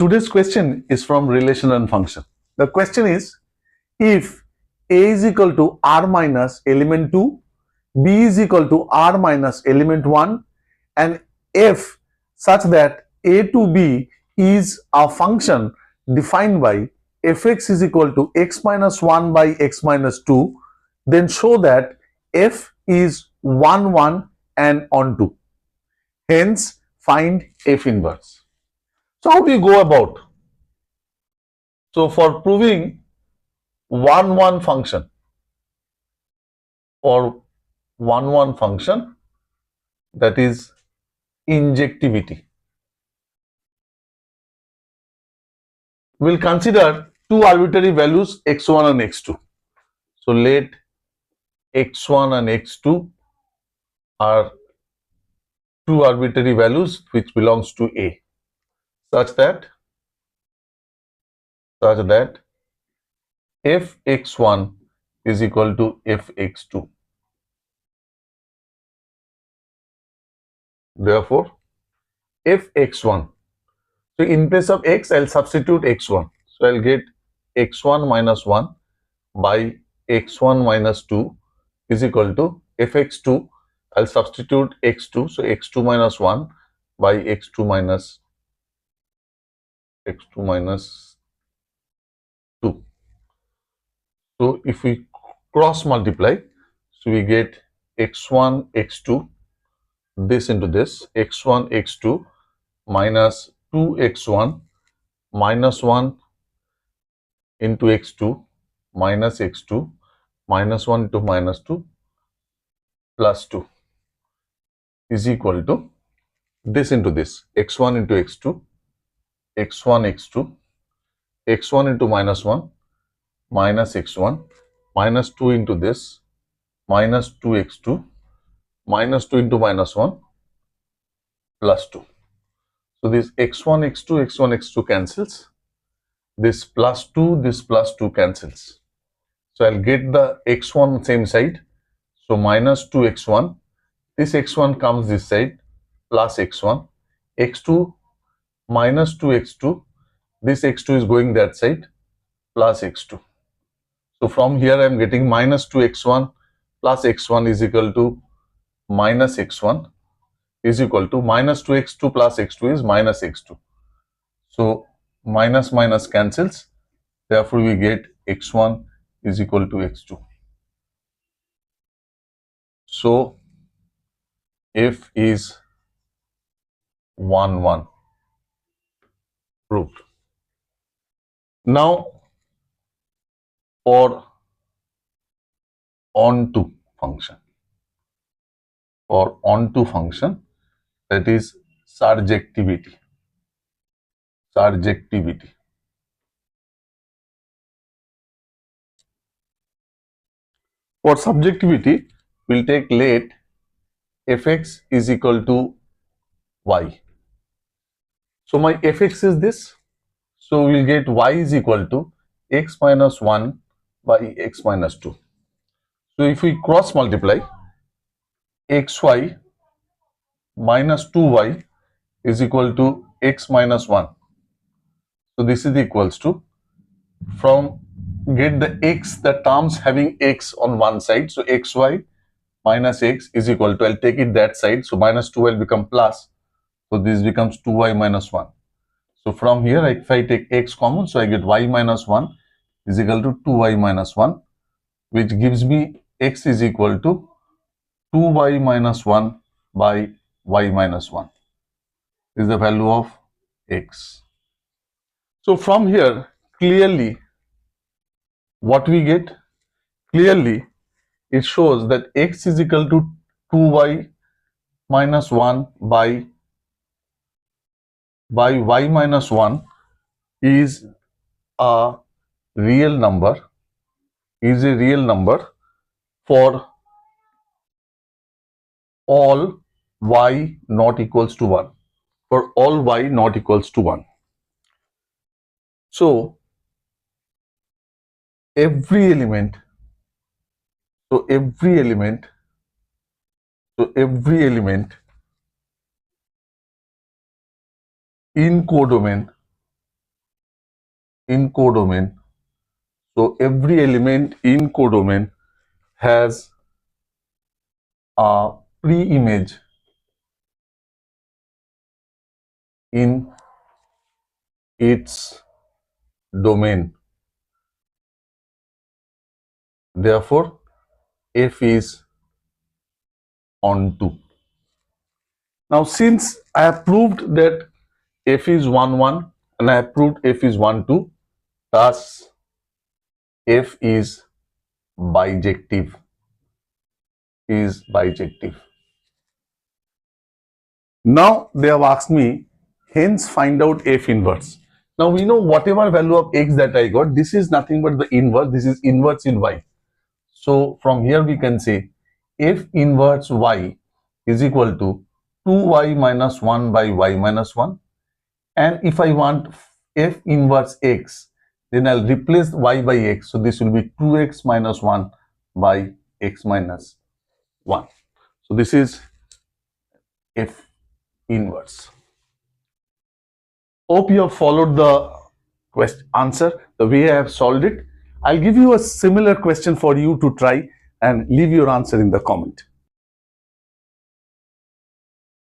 Today's question is from relation and function. The question is, if A is equal to R minus element 2, B is equal to R minus element 1, and F such that A to B is a function defined by fx is equal to x minus 1 by x minus 2, then show that F is 1, 1 and onto. Hence, find F inverse. So, how do you go about? So, for proving 1, 1 function or 1, 1 function, that is injectivity, we'll consider two arbitrary values x1 and x2. So, let x1 and x2 are two arbitrary values which belongs to A, such that fx1 is equal to fx2. Therefore, fx1, so in place of x, I'll substitute x1. So, I'll get x1 minus 1 by x1 minus 2 is equal to fx2. I'll substitute x2. So, x2 minus 1 by x2 minus 2. So, if we cross multiply, so we get x1, x2, this into this, x1, x2 minus 2x1 minus 1 into x2 minus x2 minus 1 into minus 2 plus 2 is equal to this into this, x1 into x2, x1, x2, x1 into minus 1 minus x1 minus 2 into this minus 2x2 minus 2 into minus 1 plus 2. So, this x1, x2, x1, x2 cancels. This plus 2, this plus 2 cancels. So, I'll get the x1 same side. So, minus 2x1. This x1 comes this side plus x1. x2 minus 2x2. This x2 is going that side plus x2. So, from here I am getting minus 2x1 plus x1 is equal to minus x1 is equal to minus 2x2 plus x2 is minus x2. So, minus minus cancels. Therefore, we get x1 is equal to x2. So, F is 1, 1 proved. Now, for onto function, that is surjectivity. For subjectivity, we'll take let fx is equal to y. So, my fx is this. So, we'll get y is equal to x minus 1 by x minus 2. So, if we cross multiply, xy minus 2y is equal to x minus 1. So, this is equals to, from get the x, the terms having x on one side. So, xy minus x is equal to, I'll take it that side. So, minus 2 will become plus. So, this becomes 2y minus 1. So, from here, if I take x common, so I get y minus 1 is equal to 2y minus 1, which gives me x is equal to 2y minus 1 by y minus 1 is the value of x. So, from here, clearly, what we get? Clearly, it shows that x is equal to 2y minus 1 by y minus 1 is a real number, for all y not equals to 1, for all y not equals to 1. So, every element in codomain in codomain. So every element in codomain has a pre-image in its domain. Therefore, F is on 2. Now, since I have proved that F is 1, 1 and I have proved F is 1, 2, thus F is bijective. Now they have asked me, hence find out F inverse. Now we know whatever value of X that I got, this is nothing but the inverse. This is inverse in Y. So from here we can say F inverse Y is equal to 2y minus 1 by y minus 1. And if I want F inverse X, then I'll replace y by x. So this will be 2x minus 1 by x minus 1. So this is F inverse. Hope you have followed the answer the way I have solved it. I'll give you a similar question for you to try and leave your answer in the comment.